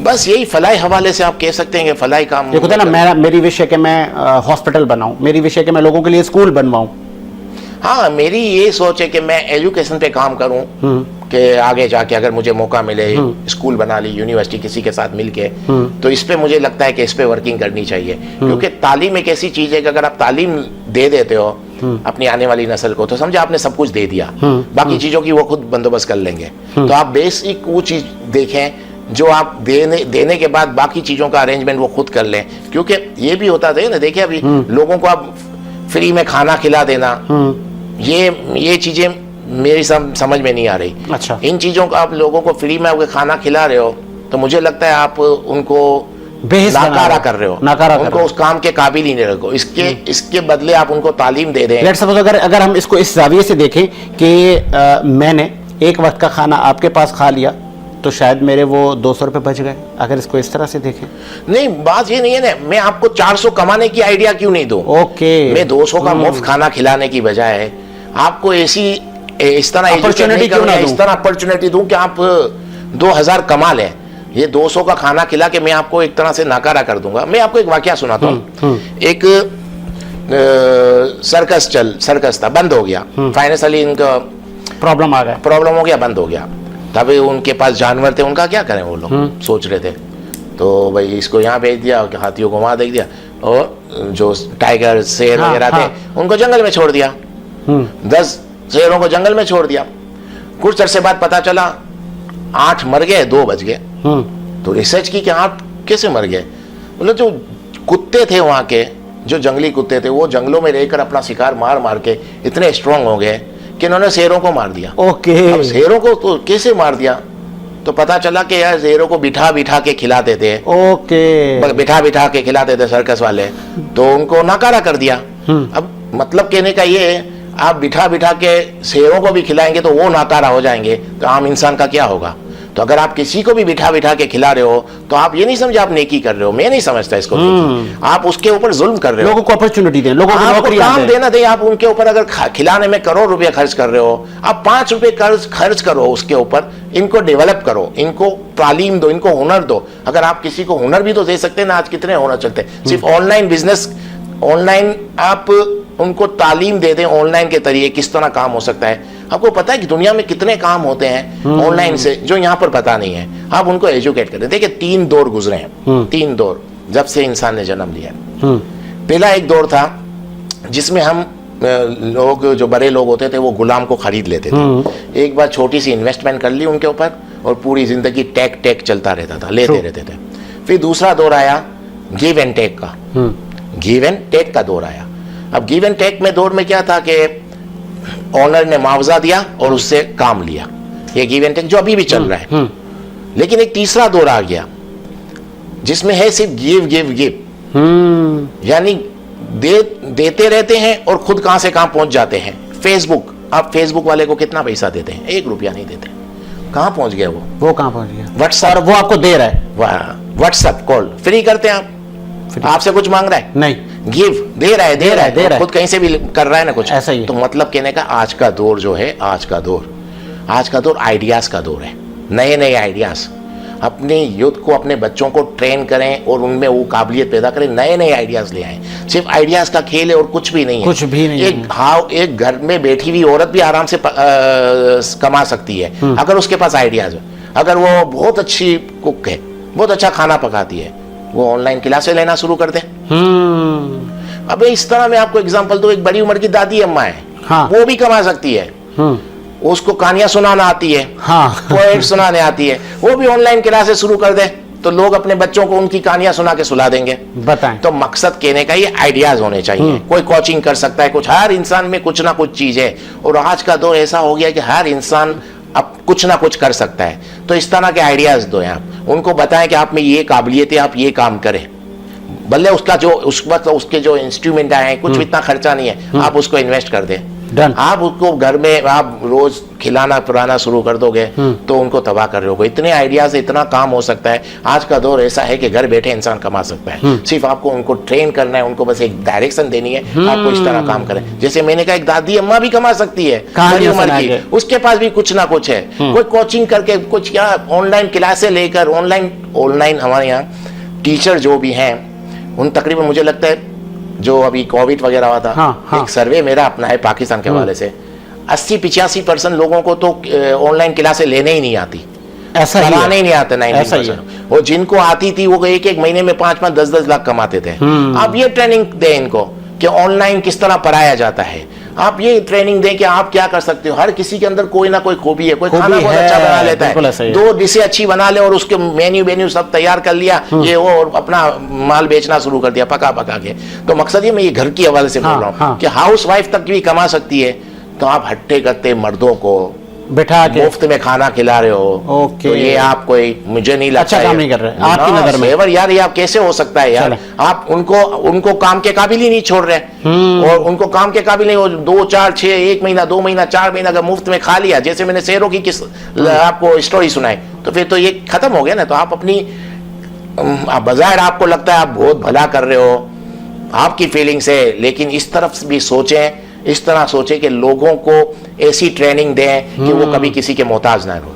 बस यही फलाई हवाले से आप कह सकते हैं कि फलाई काम देखो ना, मेरी विश है कि मैं हॉस्पिटल बनाऊं, मेरी विश है कि मैं लोगों के लिए स्कूल बनवाऊं। हाँ, मेरी ये सोच है कि मैं एजुकेशन पे काम करूं, कि आगे जाके अगर मुझे मौका मिले स्कूल बना ली, यूनिवर्सिटी किसी के साथ मिलके, तो इस पे मुझे लगता है कि इस पे वर्किंग करनी चाहिए। क्योंकि तालीम एक ऐसी चीज है कि अगर आप तालीम दे देते हो अपनी आने वाली नस्ल को, तो समझे आपने सब कुछ दे दिया, बाकी चीजों की वो खुद बंदोबस्त कर लेंगे। तो आप बेसिक वो चीज देखें जो आप देने के बाद बाकी चीजों का अरेंजमेंट वो खुद कर लें। क्योंकि ये भी होता था ना, देखिए अभी लोगों को आप फ्री में खाना खिला देना, ये चीजें मेरी समझ में नहीं आ रही। अच्छा, इन चीजों को आप लोगों को फ्री में खाना खिला रहे हो, तो मुझे लगता है आप उनको नाकारा कर रहे हो, उनको उस काम के काबिल ही नहीं रखो। इसके बदले आप उनको तालीम दे दें। लेट्स सपोज अगर हम इसको इस जाविये से देखें कि मैंने एक वक्त का खाना आपके पास खा लिया, तो शायद मेरे वो 200 रुपए बच गए। अगर इसको इस तरह से देखें, नहीं, बात ये नहीं है ना, मैं आपको 400 कमाने की आइडिया क्यों नहीं दूं? ओके, मैं 200 का मुफ्त खाना खिलाने की बजाय आपको इस तरह अपॉर्चुनिटी दूं कि आप 2000 कमा लें। ये 200 का खाना खिला के मैं आपको एक तरह से नाकारा कर दूंगा। मैं आपको एक वाकया सुनाता हूँ। एक सर्कस था, बंद हो गया, फाइनेंशियली इनका प्रॉब्लम हो गया, बंद हो गया। तभी उनके पास जानवर थे, उनका क्या करें वो लोग सोच रहे थे। तो भाई इसको यहाँ भेज दिया, हाथियों को वहां देख दिया, और जो टाइगर शेर वगैरह थे उनको जंगल में छोड़ दिया। 10 शेरों को जंगल में छोड़ दिया। कुछ अरसे बाद पता चला 8 मर गए, 2 बच गए। तो रिसर्च की कि 8 कैसे मर गए? मतलब जो कुत्ते थे वहां के, जो जंगली कुत्ते थे, वो जंगलों में रहकर अपना शिकार मार मार के इतने स्ट्रांग हो गए कि इन्होंने शेरों को मार दिया। ओके, अब शेरों को तो कैसे मार दिया? तो पता चला कि यार शेरों को बिठा बिठा के खिलाते थे। ओके, बिठा के खिलाते थे सर्कस वाले, तो उनको नाकारा कर दिया। अब मतलब कहने का ये है, आप बिठा के शेरों को भी खिलाएंगे तो वो नाकारा हो जाएंगे, तो आम इंसान का क्या होगा? तो अगर आप किसी को भी बिठा के खिला रहे हो, तो आप ये नहीं समझे आप नेकी कर रहे हो। मैं नहीं समझता इसको नेकी। आप उसके ऊपर जुल्म कर रहे हो। लोगों को अपॉर्चुनिटी दें, लोगों को नौकरी काम देना दें। आप उनके ऊपर अगर खिलाने में करोड़ रुपए खर्च कर रहे हो, आप 5 रुपए खर्च करो उसके ऊपर, इनको डेवलप करो, इनको तालीम दो, इनको हुनर दो। अगर आप किसी को हुनर भी तो दे सकते हैं ना, आज कितने हुनर चलते हैं। सिर्फ ऑनलाइन बिजनेस, ऑनलाइन आप उनको तालीम दे दें, ऑनलाइन के तरीके किस तरह काम हो सकता है। आपको पता है कि दुनिया में कितने काम होते हैं ऑनलाइन से, जो यहाँ पर पता नहीं है। आप उनको एजुकेट करें। देखिए 3 दौर गुजरे हैं, 3 दौर जब से इंसान ने जन्म लिया। पहला एक दौर था जिसमें हम लोग, जो बड़े लोग होते थे, वो गुलाम को खरीद लेते थे। एक बार छोटी सी इन्वेस्टमेंट कर ली उनके ऊपर, और पूरी जिंदगी टेक चलता रहता था, लेते रहते थे। फिर दूसरा दौर आया गिव एंड टेक का, गिव एंड टेक का दौर आया। अब गिव एंड टेक में दौर में क्या था कि ऑनर ने मुआवजा दिया और उससे काम लिया। ये गिव एंड टेक जो अभी भी चल रहा है। लेकिन एक तीसरा दौर आ गया जिसमें है सिर्फ गिव, यानी देते रहते हैं और खुद कहां से कहां पहुंच जाते हैं। फेसबुक, आप फेसबुक वाले को कितना पैसा देते हैं? 1 रुपया नहीं देते। कहां पहुंच गया वो कहां पहुंच गया? व्हाट्सएप, वो आपको दे रहा है, व्हाट्सएप कॉल फ्री करते हैं आप, आपसे कुछ मांग रहा है? नहीं, गिव दे रहा है, खुद कहीं से भी कर रहा है ना कुछ। ऐसा ही। तो मतलब कहने का आज का दौर जो है, आज का दौर आइडियाज का दौर है। नए आइडियाज, अपने यूथ को, अपने बच्चों को ट्रेन करें और उनमें वो काबिलियत पैदा करें, नए आइडियाज ले आए। सिर्फ आइडियाज का खेल है और कुछ भी नहीं है। कुछ भी नहीं है। एक घर में बैठी हुई औरत भी आराम से कमा सकती है अगर उसके पास आइडियाज है। अगर वो बहुत अच्छी कुक है, बहुत अच्छा खाना पकाती है, वो ऑनलाइन क्लासेस लेना शुरू कर दे। अब इस तरह मैं आपको एग्जांपल दूं, एक बड़ी उम्र की दादी अम्मा है, वो भी कमा सकती है। उसको कहानियां सुनाना आती है, पोएट सुनाने आती है, वो भी ऑनलाइन क्लासेस शुरू कर दे, तो लोग अपने बच्चों को उनकी कहानियां सुना के सुला देंगे। बताएं। तो मकसद कहने का ये आइडियाज होने चाहिए। कोई कोचिंग कर सकता है, कुछ, हर इंसान में कुछ ना कुछ चीज है। और आज का दौर ऐसा हो गया कि हर इंसान अब कुछ ना कुछ कर सकता है। तो इस तरह के आइडियाज दो आप, उनको बताएं कि आप में ये काबिलियत है, आप ये काम करें। भले उसका जो उस वक्त उसके जो इंस्ट्रूमेंट आए हैं, कुछ इतना खर्चा नहीं है, आप उसको इन्वेस्ट कर दें। Done. आप उसको घर में आप रोज खिलाना पिलाना शुरू कर दोगे तो उनको तबाह कर रहे हो। इतने आइडियाज इतना काम हो सकता है। आज का दौर ऐसा है कि घर बैठे इंसान कमा सकता है। सिर्फ आपको उनको ट्रेन करना है, उनको बस एक डायरेक्शन देनी है, आपको इस तरह काम करें। जैसे मैंने कहा, एक दादी अम्मा भी कमा सकती है बड़ी कहानियां उम्र सुना की, के। उसके पास भी कुछ ना कुछ है। कोई कोचिंग करके कुछ या ऑनलाइन क्लासे लेकर ऑनलाइन हमारे यहाँ टीचर जो भी हैं उन तकरीबन मुझे लगता है जो अभी कोविड वगैरह हुआ था, हाँ। एक सर्वे मेरा अपना है पाकिस्तान के हवाले से, 80-85% लोगों को तो ऑनलाइन क्लासे लेने ही नहीं आती, ऐसा ही कराने है। ही नहीं आता। ऐसा ही 90% वो जिनको आती थी वो एक एक महीने में 5-5 10-10 लाख कमाते थे। आप ये ट्रेनिंग दें इनको कि ऑनलाइन किस तरह पढ़ाया जाता है। आप ये ट्रेनिंग दें कि आप क्या कर सकते हो। हर किसी के अंदर कोई ना कोई खूबी है। कोई खाना बहुत अच्छा बना लेता है, 2 डिशें अच्छी बना ले और उसके मेन्यू सब तैयार कर लिया ये वो, और अपना माल बेचना शुरू कर दिया पका के। तो मकसद ये मैं ये घर की हवाले से बोल रहा हूँ कि हाउस वाइफ तक भी कमा सकती है। तो आप हट्टे करते मर्दों को बैठा के मुफ्त में खाना खिला रहे हो, ओके। तो ये आप कोई मुझे नहीं लगता अच्छा काम नहीं कर रहे आपकी नजर में। सेवर यार, ये आप कैसे हो सकता है यार। आप उनको काम के काबिल ही नहीं छोड़ रहे, और उनको काम के काबिल नहीं, वो 2 4 6 1 महीना 2 महीना 4 महीना का मुफ्त में खा लिया। जैसे मैंने शेरों की आपको स्टोरी सुनाई, तो फिर तो ये खत्म हो गया ना। तो आप अपनी बजाय आपको लगता है आप बहुत भला कर रहे हो, आपकी फीलिंग्स है, लेकिन इस तरफ भी सोचें, इस तरह सोचें कि लोगों को ऐसी ट्रेनिंग दें कि वो कभी किसी के मोहताज ना हो।